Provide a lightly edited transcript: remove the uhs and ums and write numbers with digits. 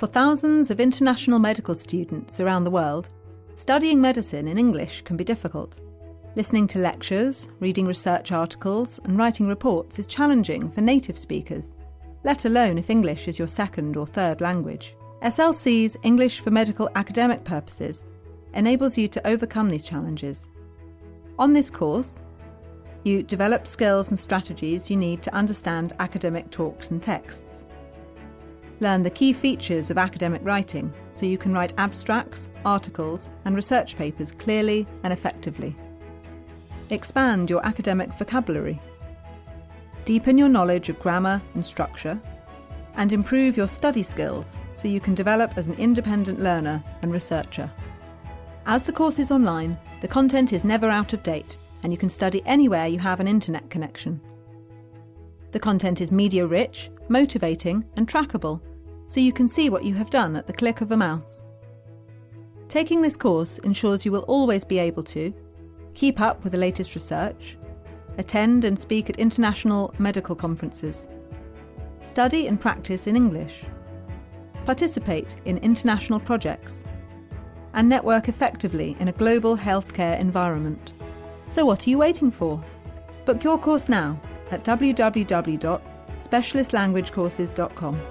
For thousands of international medical students around the world, studying medicine in English can be difficult. Listening to lectures, reading research articles, and writing reports is challenging for native speakers, let alone if English is your second or third language. SLC's English for Medical Academic Purposes enables you to overcome these challenges. On this course, you develop skills and strategies you need to understand academic talks and texts. Learn the key features of academic writing so you can write abstracts, articles, and research papers clearly and effectively. Expand your academic vocabulary. Deepen your knowledge of grammar and structure, and improve your study skills so you can develop as an independent learner and researcher. As the course is online, the content is never out of date, and you can study anywhere you have an internet connection. The content is media-rich, motivating, and trackable, so you can see what you have done at the click of a mouse. Taking this course ensures you will always be able to keep up with the latest research, attend and speak at international medical conferences, study and practice in English, participate in international projects, and network effectively in a global healthcare environment. So what are you waiting for? Book your course now at www.specialistlanguagecourses.com.